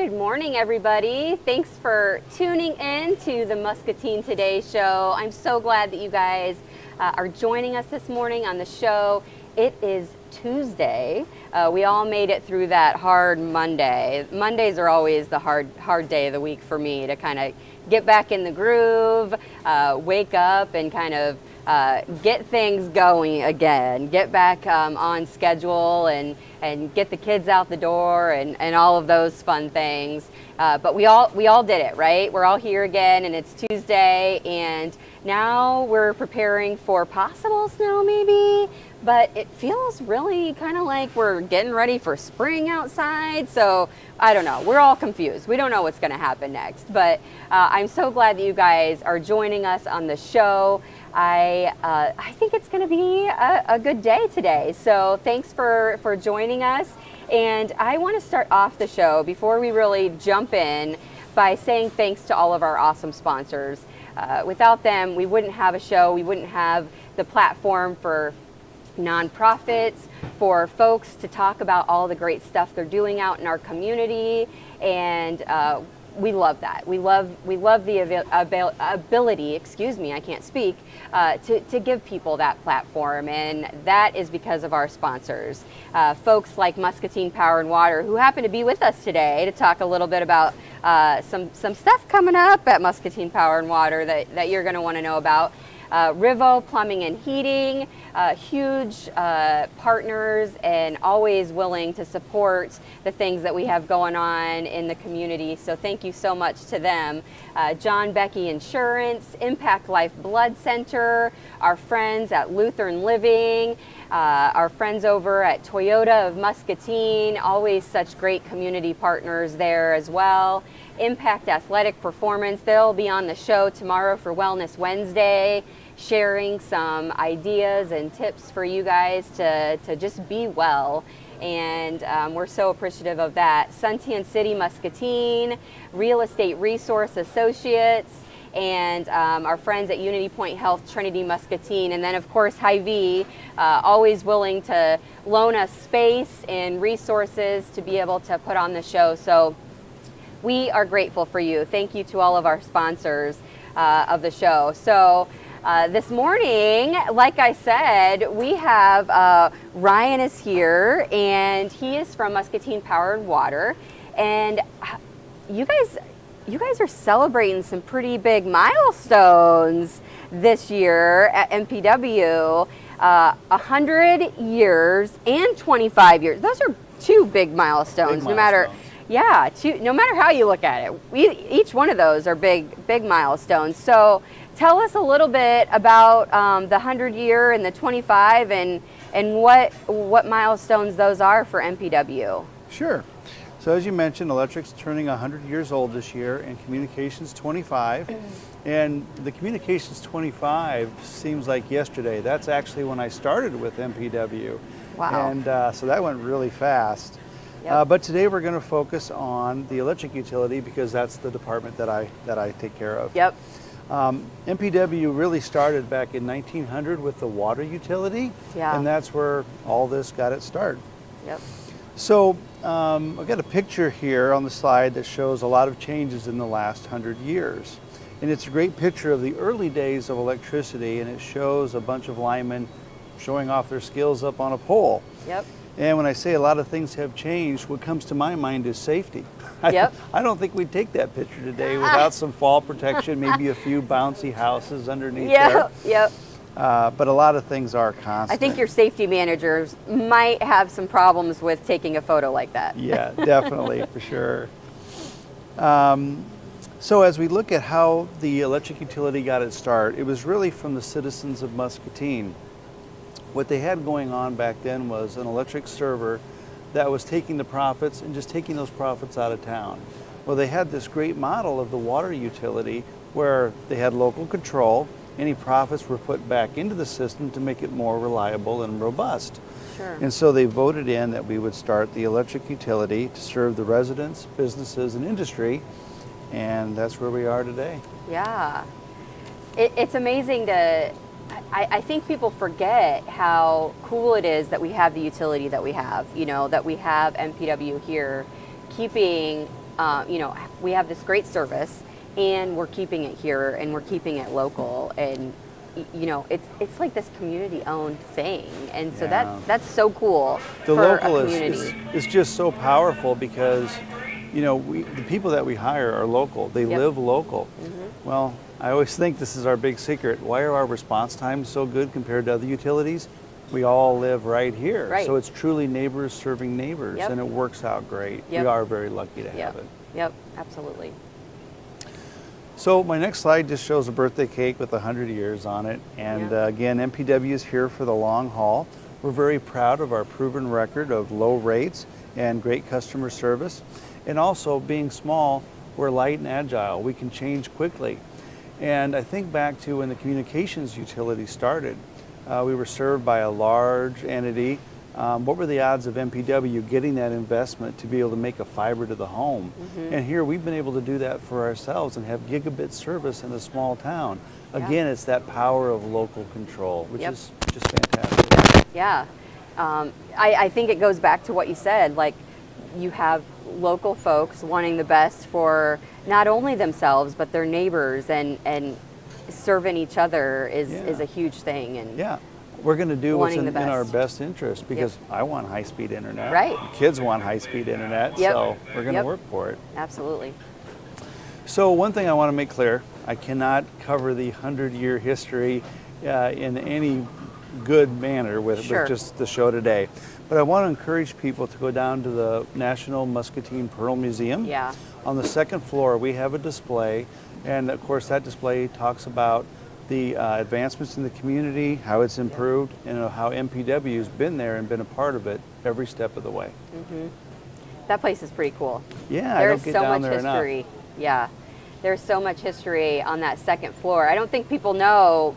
Good morning, everybody. Thanks for tuning in to the Muscatine Today show. I'm so glad that you guys are joining us this morning on the show. It is Tuesday. We all made it through that hard Monday. Mondays are always the hard day of the week for me to kind of get back in the groove, wake up and kind of get things going again, get back on schedule and get the kids out the door and all of those fun things. But we all did it, right? We're all here again, and it's Tuesday, and now we're preparing for possible snow maybe, but it feels really kind of like we're getting ready for spring outside. So I don't know. We're all confused. We don't know what's going to happen next, but I'm so glad that you guys are joining us on the show. I think it's going to be a good day today. So thanks for joining us. And I want to start off the show before we really jump in by saying thanks to all of our awesome sponsors. Without them, we wouldn't have a show. We wouldn't have the platform for nonprofits, for folks to talk about all the great stuff they're doing out in our community, and we love that. We love the ability, excuse me, I can't speak, to give people that platform, and that is because of our sponsors. Folks like Muscatine Power and Water, who happen to be with us today to talk a little bit about some stuff coming up at Muscatine Power and Water that you're going to want to know about. Rivo Plumbing and Heating, huge partners and always willing to support the things that we have going on in the community. So thank you so much to them. John Becky Insurance, Impact Life Blood Center, our friends at Lutheran Living, our friends over at Toyota of Muscatine, always such great community partners there as well. Impact Athletic Performance, they'll be on the show tomorrow for Wellness Wednesday, sharing some ideas and tips for you guys to just be well. And we're so appreciative of that. Suntan City Muscatine, Real Estate Resource Associates, and our friends at Unity Point Health Trinity Muscatine, and then of course Hy-Vee, always willing to loan us space and resources to be able to put on the show. So we are grateful for you. Thank you to all of our sponsors of the show. So this morning, like I said, we have Ryan is here, and he is from Muscatine Power and Water, and you guys are celebrating some pretty big milestones this year at MPW. 100 years and 25 years. Those are two big milestones. No matter how you look at it. Each one of those are big milestones. So tell us a little bit about the 100-year and the 25 and what milestones those are for MPW. Sure. So as you mentioned, electric's turning 100 years old this year, and communications 25. And the communications 25 seems like yesterday. That's actually when I started with MPW. Wow. And so that went really fast. Yep. But today we're going to focus on the electric utility because that's the department that I take care of. Yep. MPW really started back in 1900 with the water utility, and that's where all this got its start. Yep. So I've got a picture here on the slide that shows a lot of changes in the last 100 years. And it's a great picture of the early days of electricity, and it shows a bunch of linemen showing off their skills up on a pole. Yep. And when I say a lot of things have changed, what comes to my mind is safety. Yep. I don't think we'd take that picture today without some fall protection, maybe a few bouncy houses underneath there. Yep. But a lot of things are constant. I think your safety managers might have some problems with taking a photo like that. Yeah, definitely, for sure. So as we look at how the electric utility got its start, it was really from the citizens of Muscatine. What they had going on back then was an electric server that was taking the profits and just taking those profits out of town. Well, they had this great model of the water utility where they had local control. Any profits were put back into the system to make it more reliable and robust. Sure. And so they voted in that we would start the electric utility to serve the residents, businesses, and industry, and that's where we are today. Yeah. It's amazing to, I think people forget how cool it is that we have the utility that we have, that we have MPW here, keeping you know, we have this great service, and we're keeping it here, and we're keeping it local, and you know, it's like this community-owned thing, and so that's so cool. The for local a community. is just so powerful because, you know, the people that we hire are local. They live local. Well, I always think this is our big secret. Why are our response times so good compared to other utilities? We all live right here. Right. So it's truly neighbors serving neighbors, and it works out great. We are very lucky to have it. Yep, absolutely. So my next slide just shows a birthday cake with 100 years on it. And again, MPW is here for the long haul. We're very proud of our proven record of low rates and great customer service. And also, being small, we're light and agile. We can change quickly. And I think back to when the communications utility started. We were served by a large entity. What were the odds of MPW getting that investment to be able to make a fiber to the home? And here we've been able to do that for ourselves and have gigabit service in a small town. Again, it's that power of local control, which is just fantastic. Yeah. I think it goes back to what you said, like you have local folks wanting the best for not only themselves, but their neighbors, and serving each other is a huge thing. And we're going to do what's wanting in the our best. best interest because I want high-speed internet. Right. Kids want high-speed internet, so we're going to work for it. Absolutely. So one thing I want to make clear, I cannot cover the 100-year history in any good manner with just the show today. But I want to encourage people to go down to the National Muscatine Pearl Museum. Yeah. On the second floor, we have a display, and of course that display talks about the advancements in the community, how it's improved, and how MPW has been there and been a part of it every step of the way. That place is pretty cool. Yeah, there's I don't get so down much there history. enough. Yeah, there's so much history on that second floor. I don't think people know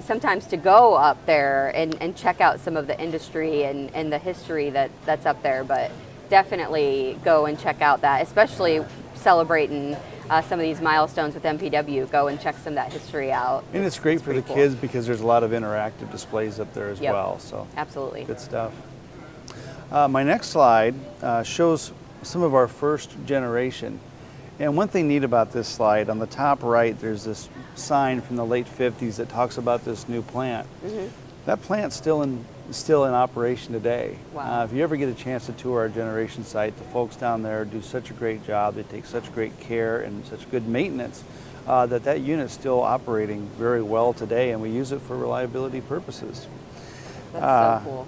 sometimes to go up there and check out some of the industry and the history that's up there, but definitely go and check out that, especially celebrating some of these milestones with MPW. Go and check some of that history out. And it's great for the kids because there's a lot of interactive displays up there as well. So absolutely. Good stuff. My next slide shows some of our first generation. And one thing neat about this slide, on the top right, there's this sign from the late 50s that talks about this new plant. That plant's still in operation today. Wow. If you ever get a chance to tour our generation site, the folks down there do such a great job. They take such great care and such good maintenance that unit's still operating very well today, and we use it for reliability purposes. That's so cool.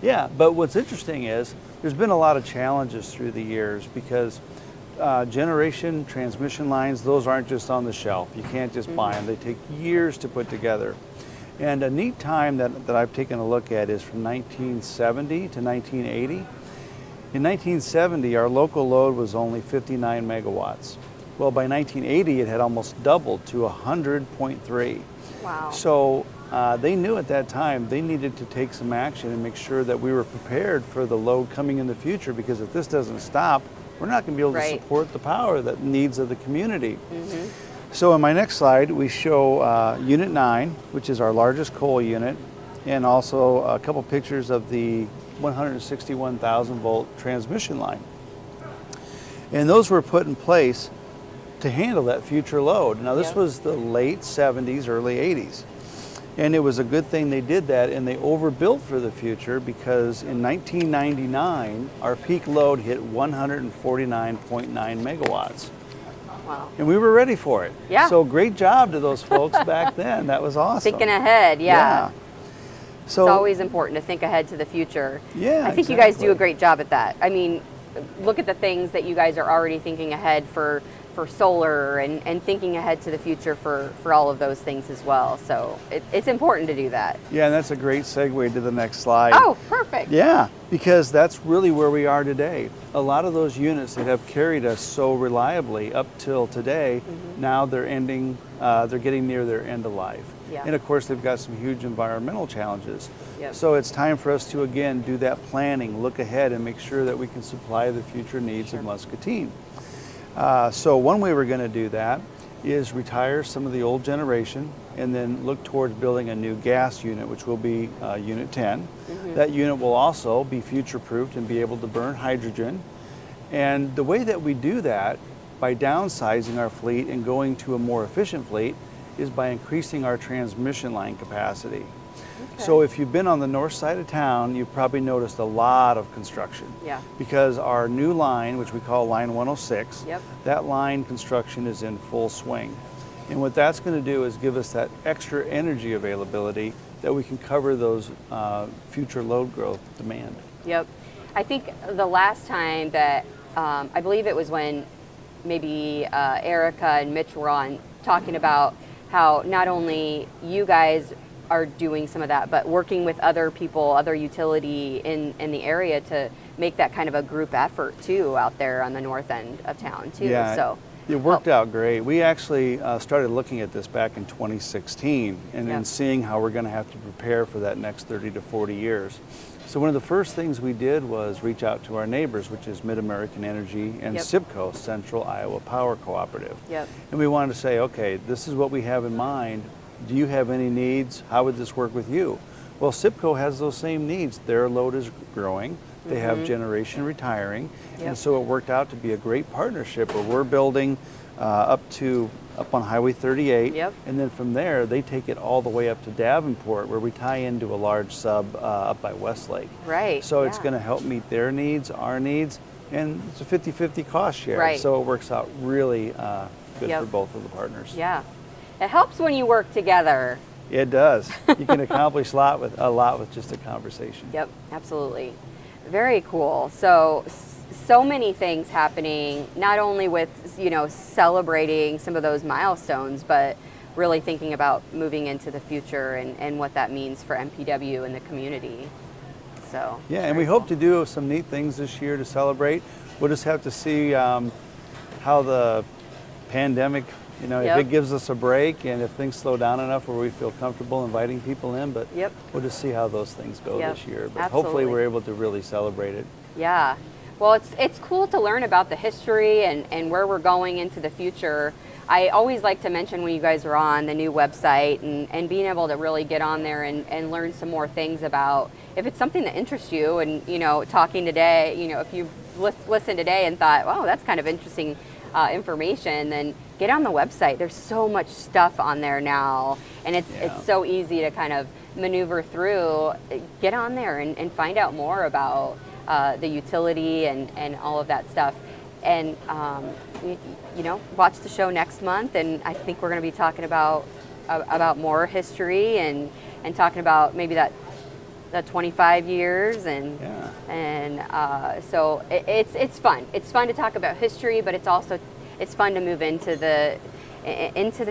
Yeah, but what's interesting is there's been a lot of challenges through the years because generation transmission lines, those aren't just on the shelf. You can't just buy them. They take years to put together. And a neat time that I've taken a look at is from 1970 to 1980. In 1970, our local load was only 59 megawatts. Well, by 1980, it had almost doubled to 100.3. Wow. So they knew at that time they needed to take some action and make sure that we were prepared for the load coming in the future, because if this doesn't stop, we're not going to be able to support the power that needs of the community. So in my next slide, we show Unit 9, which is our largest coal unit, and also a couple pictures of the 161,000 volt transmission line. And those were put in place to handle that future load. Now this was the late 70s, early 80s. And it was a good thing they did that, and they overbuilt for the future, because in 1999, our peak load hit 149.9 megawatts. Wow. And we were ready for it. Yeah. So great job to those folks back then. That was awesome. Thinking ahead, So it's always important to think ahead to the future. Yeah, I think you guys do a great job at that. I mean, look at the things that you guys are already thinking ahead for solar and thinking ahead to the future for all of those things as well. So it's important to do that. Yeah, and that's a great segue to the next slide. Oh, perfect. Yeah, because that's really where we are today. A lot of those units that have carried us so reliably up till today, now they're getting near their end of life. Yeah. And of course, they've got some huge environmental challenges. Yep. So it's time for us to, again, do that planning, look ahead, and make sure that we can supply the future needs of Muscatine. So one way we're going to do that is retire some of the old generation and then look towards building a new gas unit, which will be Unit 10. That unit will also be future-proofed and be able to burn hydrogen. And the way that we do that, by downsizing our fleet and going to a more efficient fleet, is by increasing our transmission line capacity. Okay. So if you've been on the north side of town, you've probably noticed a lot of construction. Yeah. Because our new line, which we call line 106, Yep. that line construction is in full swing. And what that's going to do is give us that extra energy availability that we can cover those future load growth demand. Yep. I think the last time that, I believe it was when maybe Erica and Mitch were on talking about how not only you guys are doing some of that, but working with other people, other utility in the area to make that kind of a group effort too out there on the north end of town too. Yeah, So it worked out great. We actually started looking at this back in 2016 and then seeing how we're going to have to prepare for that next 30 to 40 years. So one of the first things we did was reach out to our neighbors, which is Mid-American Energy and CIPCO, Central Iowa Power Cooperative. Yep. And we wanted to say, okay, this is what we have in mind. Do you have any needs? How would this work with you? Well, CIPCO has those same needs. Their load is growing. They have generation retiring. And so it worked out to be a great partnership where we're building up on Highway 38. And then from there, they take it all the way up to Davenport, where we tie into a large sub up by Westlake. Right. So it's going to help meet their needs, our needs, and it's a 50-50 cost share. Right. So it works out really good for both of the partners. Yeah. It helps when you work together. It does. You can accomplish a lot with just a conversation. Yep, absolutely. Very cool. So many things happening, not only with, celebrating some of those milestones, but really thinking about moving into the future and what that means for MPW and the community. So yeah, and we hope to do some neat things this year to celebrate. We'll just have to see how the pandemic, if it gives us a break and if things slow down enough where we feel comfortable inviting people in, but we'll just see how those things go this year. But hopefully we're able to really celebrate it. Yeah. Well, it's cool to learn about the history and where we're going into the future. I always like to mention when you guys are on the new website and being able to really get on there and learn some more things about, if it's something that interests you and, talking today, if you listened today and thought, wow, that's kind of interesting information, then get on the website. There's so much stuff on there now, and it's so easy to kind of maneuver through. Get on there and find out more about the utility and all of that stuff. And watch the show next month, and I think we're going to be talking about more history and talking about maybe that 25 years so it's fun. It's fun to talk about history, but it's fun to move into the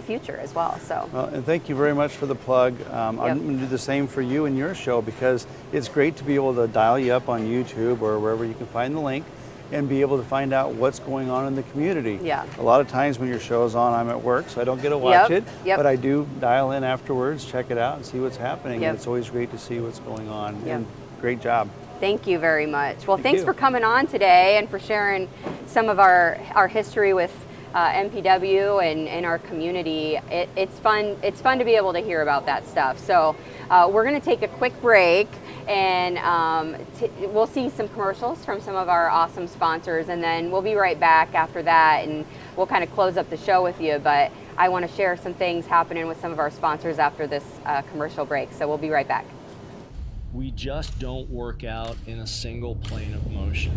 future as well. So well, and thank you very much for the plug. I'm going to do the same for you and your show, because it's great to be able to dial you up on YouTube or wherever you can find the link and be able to find out what's going on in the community. Yeah. A lot of times when your show's on, I'm at work, so I don't get to watch it, but I do dial in afterwards, check it out, and see what's happening. And it's always great to see what's going on. And great job. Thank you very much. Well, thanks for coming on today and for sharing some of our history with MPW and our community. It's fun to be able to hear about that stuff. So we're going to take a quick break, and we'll see some commercials from some of our awesome sponsors, and then we'll be right back after that, and we'll kind of close up the show with you. But I want to share some things happening with some of our sponsors after this commercial break. So we'll be right back. We just don't work out in a single plane of motion.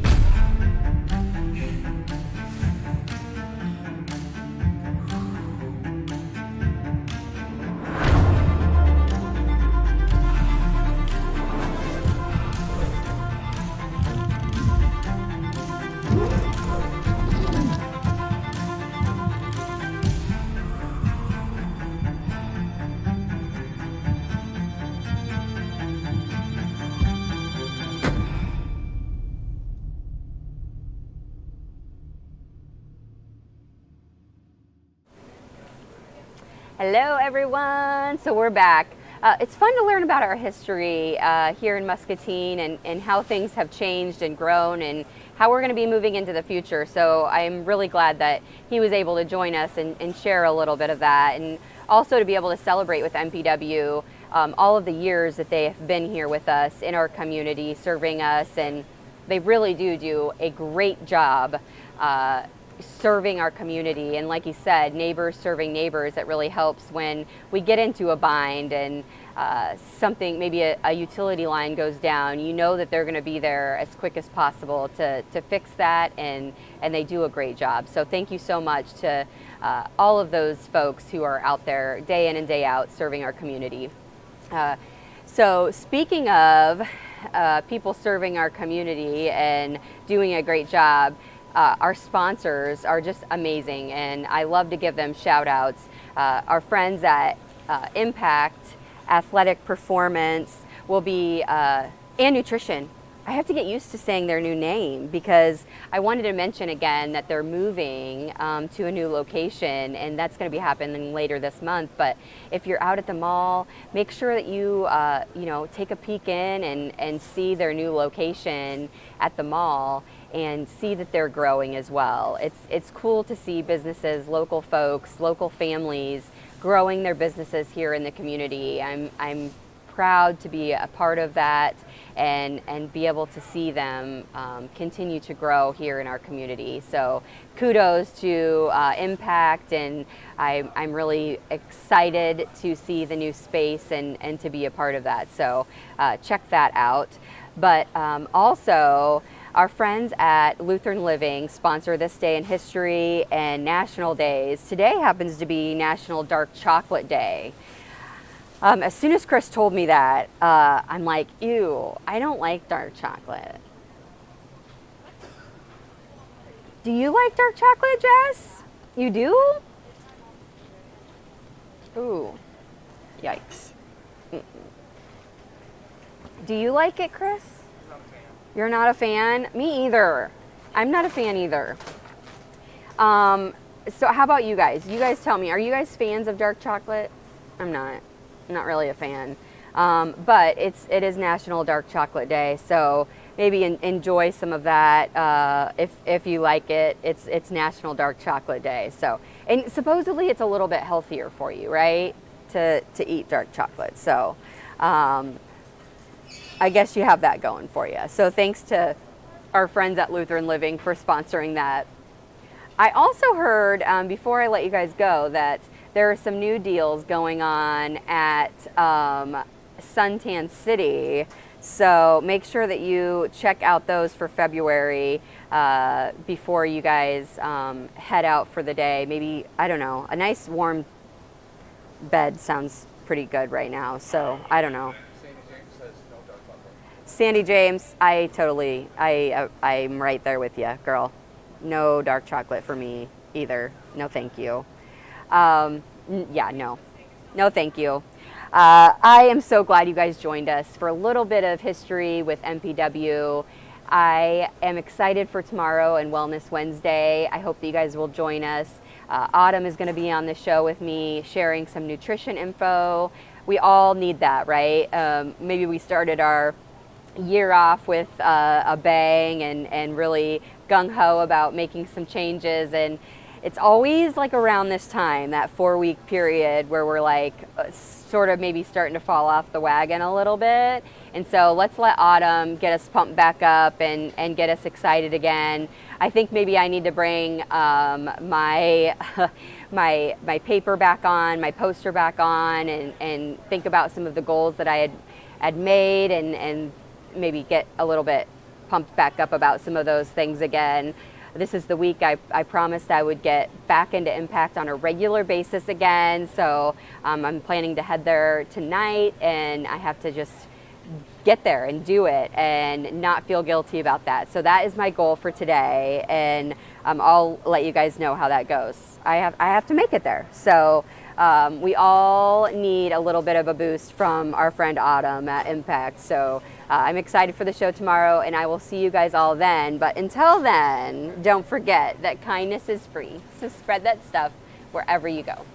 Hello, everyone. So we're back. It's fun to learn about our history here in Muscatine and how things have changed and grown and how we're going to be moving into the future. So I'm really glad that he was able to join us and share a little bit of that, and also to be able to celebrate with MPW all of the years that they have been here with us in our community, serving us and they really do a great job serving our community. And like you said, neighbors serving neighbors, it really helps when we get into a bind and something, maybe a utility line goes down. You know that they're going to be there as quick as possible to fix that, and they do a great job. So thank you so much to all of those folks who are out there day in and day out serving our community. So speaking of people serving our community and doing a great job, our sponsors are just amazing, and I love to give them shout outs. Our friends at Impact Athletic Performance will be, and Nutrition. I have to get used to saying their new name because I wanted to mention again that they're moving to a new location, and that's going to be happening later this month. But if you're out at the mall, make sure that you take a peek in and see their new location at the mall and see that they're growing as well. It's cool to see businesses, local folks, local families growing their businesses here in the community. I'm proud to be a part of that and be able to see them continue to grow here in our community. So kudos to Impact, and I'm really excited to see the new space and to be a part of that. So check that out. But also, our friends at Lutheran Living sponsor This Day in History and National Days. Today happens to be National Dark Chocolate Day. As soon as Chris told me that, I'm like, ew, I don't like dark chocolate. Do you like dark chocolate, Jess? You do? Ooh, yikes. Mm-mm. Do you like it, Chris? You're not a fan? Me either. I'm not a fan either. So how about you guys? You guys tell me, are you guys fans of dark chocolate? I'm not really a fan. But it is National Dark Chocolate Day, so maybe enjoy some of that if you like it. It's National Dark Chocolate Day. So, and supposedly it's a little bit healthier for you, right? To eat dark chocolate. So I guess you have that going for you. So thanks to our friends at Lutheran Living for sponsoring that. I also heard, before I let you guys go, that there are some new deals going on at Suntan City. So make sure that you check out those for February before you guys head out for the day. Maybe, I don't know, a nice warm bed sounds pretty good right now. So I don't know. Sandy James, I'm right there with you, girl. No dark chocolate for me either. No, thank you. Yeah, no, thank you. I am so glad you guys joined us for a little bit of history with MPW. I am excited for tomorrow and Wellness Wednesday. I hope that you guys will join us. Autumn is going to be on the show with me, sharing some nutrition info. We all need that, right? Maybe we started our year off with a bang and really gung-ho about making some changes, and it's always like around this time, that 4-week period, where we're like sort of maybe starting to fall off the wagon a little bit. And so let's let Autumn get us pumped back up and get us excited again. I think maybe I need to bring my my paper back on, my poster back on, and think about some of the goals that I had made, and maybe get a little bit pumped back up about some of those things again. This is the week I promised I would get back into Impact on a regular basis again. So I'm planning to head there tonight, and I have to just get there and do it and not feel guilty about that. So that is my goal for today, and I'll let you guys know how that goes. I have to make it there. So we all need a little bit of a boost from our friend Autumn at Impact. So I'm excited for the show tomorrow, and I will see you guys all then. But until then, don't forget that kindness is free. So spread that stuff wherever you go.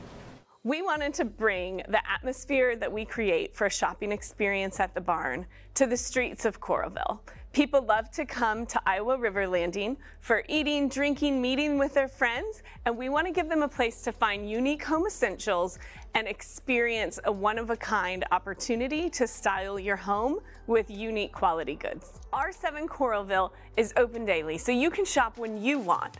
We wanted to bring the atmosphere that we create for a shopping experience at the barn to the streets of Coralville. People love to come to Iowa River Landing for eating, drinking, meeting with their friends, and we want to give them a place to find unique home essentials and experience a one-of-a-kind opportunity to style your home with unique quality goods. R7 Coralville is open daily, so you can shop when you want.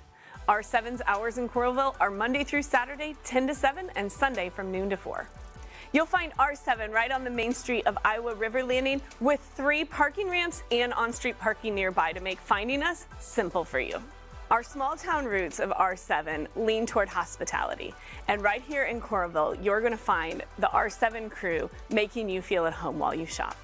R7's hours in Coralville are Monday through Saturday, 10 to 7, and Sunday from noon to 4. You'll find R7 right on the main street of Iowa River Landing with 3 parking ramps and on-street parking nearby to make finding us simple for you. Our small town roots of R7 lean toward hospitality, and right here in Coralville, you're going to find the R7 crew making you feel at home while you shop.